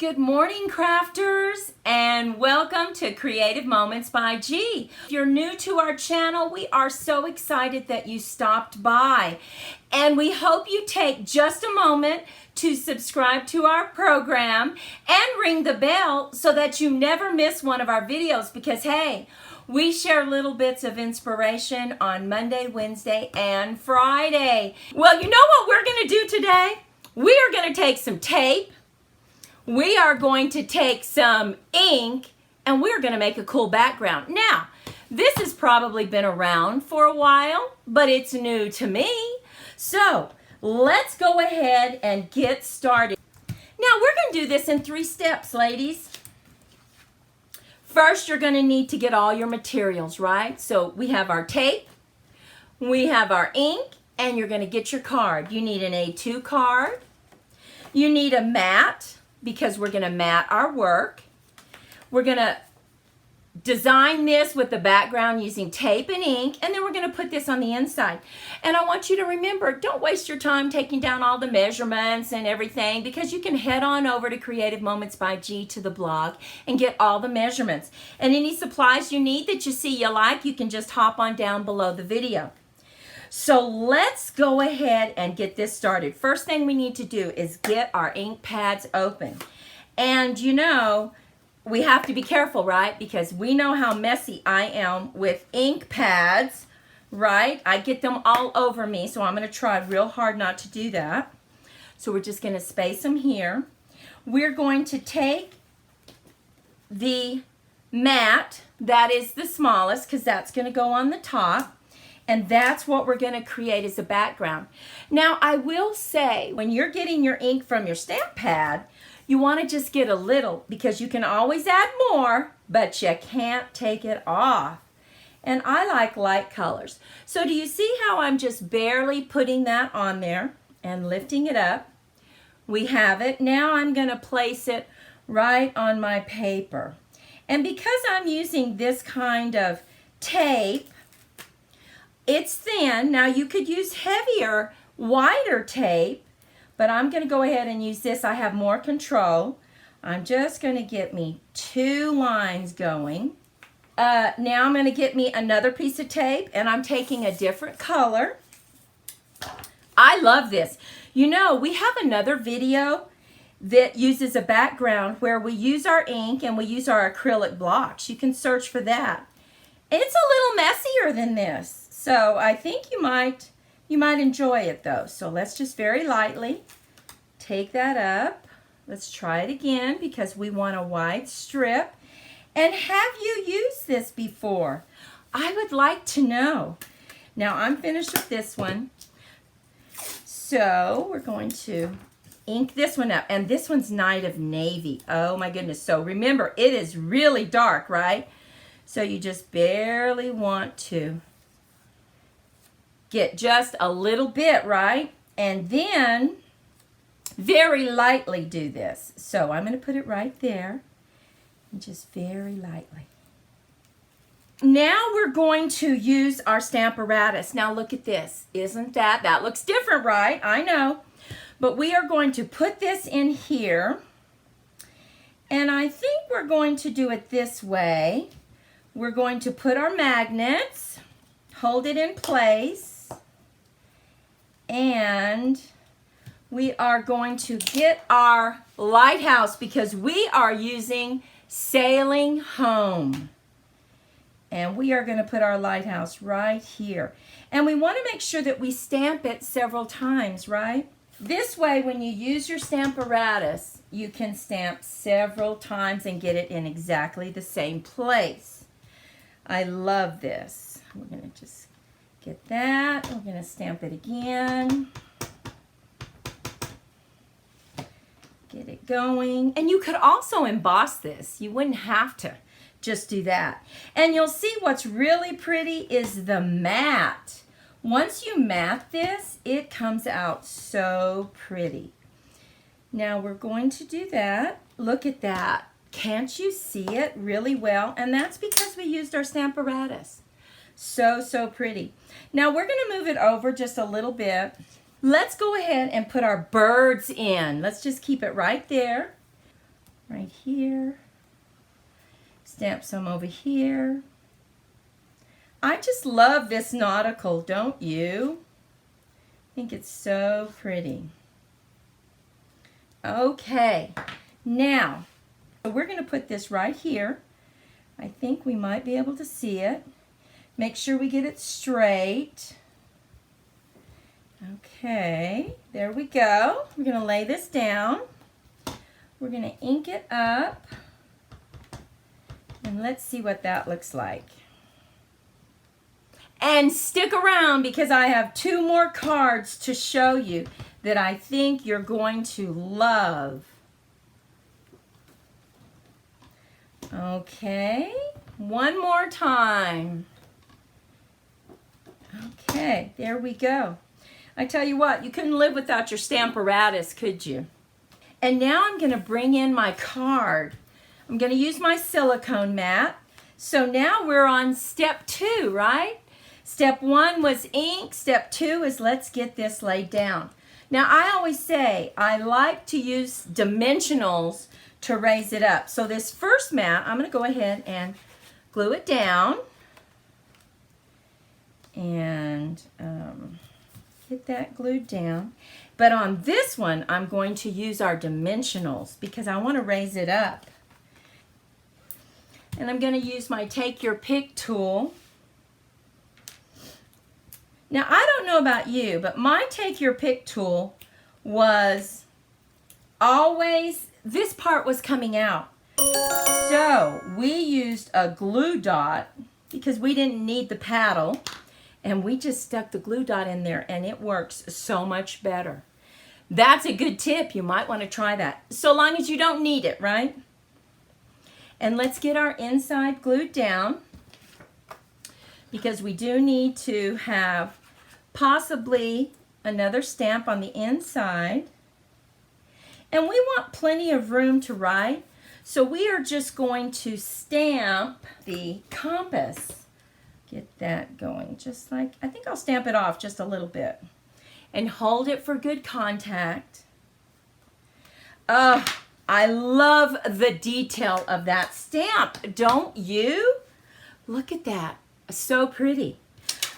Good morning, crafters, and welcome to Creative Moments by G. If you're new to our channel, we are so excited that you stopped by, and we hope you take just a moment to subscribe to our program and ring the bell so that you never miss one of our videos, because hey, we share little bits of inspiration on Monday, Wednesday, and Friday. Well, you know what we're going to do today? We are going to take some tape, we are going to take some ink, and we're going to make a cool background. Now, this has probably been around for a while, but it's new to me. So, let's go ahead and get started. Now, we're going to do this in 3 steps, ladies. First, you're going to need to get all your materials, right? So, we have our tape, we have our ink, and you're going to get your card. You need an A2 card. You need a mat, because we're going to mat our work. We're going to design this with the background using tape and ink, and then we're going to put this on the inside. And I want you to remember, don't waste your time taking down all the measurements and everything, because you can head on over to Creative Moments by G to the blog and get all the measurements. And any supplies you need that you see you like, you can just hop on down below the video. So let's go ahead and get this started. First thing we need to do is get our ink pads open. And you know, we have to be careful, right? Because we know how messy I am with ink pads, right? I get them all over me, so I'm going to try real hard not to do that. So we're just going to space them here. We're going to take the mat that is the smallest, because that's going to go on the top. And that's what we're going to create as a background. Now, I will say, when you're getting your ink from your stamp pad, you want to just get a little, because you can always add more, but you can't take it off. And I like light colors. So do you see how I'm just barely putting that on there and lifting it up? We have it. Now I'm going to place it right on my paper. And because I'm using this kind of tape, it's thin. Now you could use heavier, wider tape, but I'm going to go ahead and use this. I have more control. I'm just going to get me 2 lines going. Now I'm going to get me another piece of tape, and I'm taking a different color. I love this. You know, we have another video that uses a background where we use our ink and we use our acrylic blocks. You can search for that. It's a little messier than this. So I think you might enjoy it though. So let's just very lightly take that up. Let's try it again, because we want a wide strip. And have you used this before? I would like to know. Now I'm finished with this one. So we're going to ink this one up. And this one's Night of Navy. Oh my goodness. So remember, it is really dark, right? So you just barely want to get just a little bit, right? And then very lightly do this. So I'm going to put it right there, and just very lightly. Now we're going to use our Stamparatus. Now look at this. Isn't that looks different, right? I know. But we are going to put this in here, and I think we're going to do it this way. We're going to put our magnets, hold it in place, and we are going to get our lighthouse, because we are using Sailing Home. And we are going to put our lighthouse right here. And we want to make sure that we stamp it several times, right? This way, when you use your Stamparatus, you can stamp several times and get it in exactly the same place. I love this. We're going to just get that. We're going to stamp it again. Get it going. And you could also emboss this. You wouldn't have to just do that. And you'll see what's really pretty is the mat. Once you mat this, it comes out so pretty. Now we're going to do that. Look at that. Can't you see it really well? And that's because we used our Stamparatus. So pretty. Now we're going to move it over just a little bit. Let's go ahead and put our birds in. Let's just keep it right there. right here. Stamp some over here. I just love this nautical, don't you? I think it's so pretty. Okay, now we're going to put this right here. I think we might be able to see it. Make sure we get it straight. Okay, there we go. We're going to lay this down. We're going to ink it up. And let's see what that looks like. And stick around because I have 2 more cards to show you that I think you're going to love. Okay, one more time. Okay, there we go. I tell you what, you couldn't live without your Stamparatus, could you? And now I'm going to bring in my card. I'm going to use my silicone mat. So now we're on step 2, right? Step 1 was ink. Step 2 is let's get this laid down. Now I always say I like to use dimensionals to raise it up. So this first mat, I'm going to go ahead and glue it down. And get that glued down. But on this one, I'm going to use our dimensionals because I want to raise it up. And I'm going to use my Take Your Pick tool. Now, I don't know about you, but my Take Your Pick tool was always, this part was coming out. So we used a glue dot because we didn't need the paddle. And we just stuck the glue dot in there and it works so much better. That's a good tip. You might want to try that. So long as you don't need it, right? And let's get our inside glued down because we do need to have possibly another stamp on the inside. And we want plenty of room to write. So we are just going to stamp the compass. Get that going, just like, I think I'll stamp it off just a little bit. And hold it for good contact. I love the detail of that stamp, don't you? Look at that, so pretty.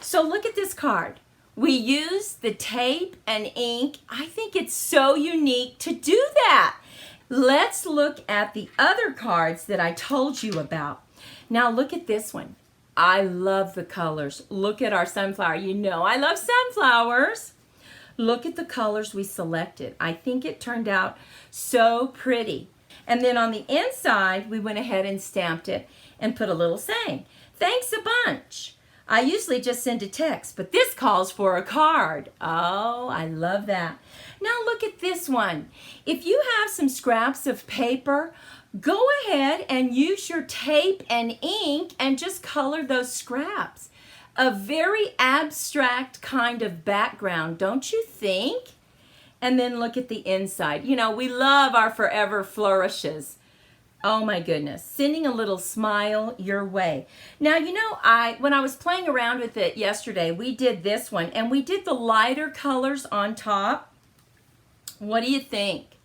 So look at this card. We use the tape and ink. I think it's so unique to do that. Let's look at the other cards that I told you about. Now look at this one. I love the colors. Look at our sunflower. You know I love sunflowers. Look at the colors we selected. I think it turned out so pretty. And then on the inside, we went ahead and stamped it and put a little saying, thanks a bunch. I usually just send a text, but this calls for a card. Oh, I love that. Now look at this one. If you have some scraps of paper, go ahead and use your tape and ink and just color those scraps. A very abstract kind of background, don't you think? And then look at the inside. You know, we love our forever flourishes. Oh my goodness, sending a little smile your way. Now, you know, when I was playing around with it yesterday, we did this one and we did the lighter colors on top. What do you think?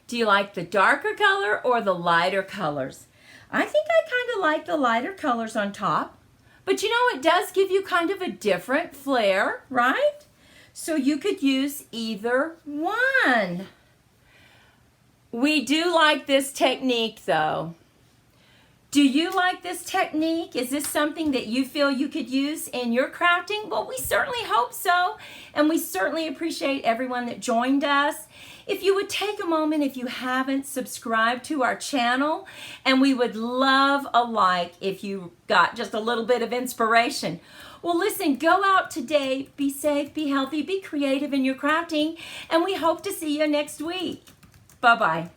Do you like the darker color or the lighter colors? I think I kind of like the lighter colors on top. But you know, it does give you kind of a different flair, right? So you could use either one. We do like this technique though. Do you like this technique? Is this something that you feel you could use in your crafting? Well, we certainly hope so. And we certainly appreciate everyone that joined us. If you would take a moment, if you haven't subscribed to our channel, and we would love a like if you got just a little bit of inspiration. Well, listen, go out today, be safe, be healthy, be creative in your crafting, and we hope to see you next week. Bye-bye.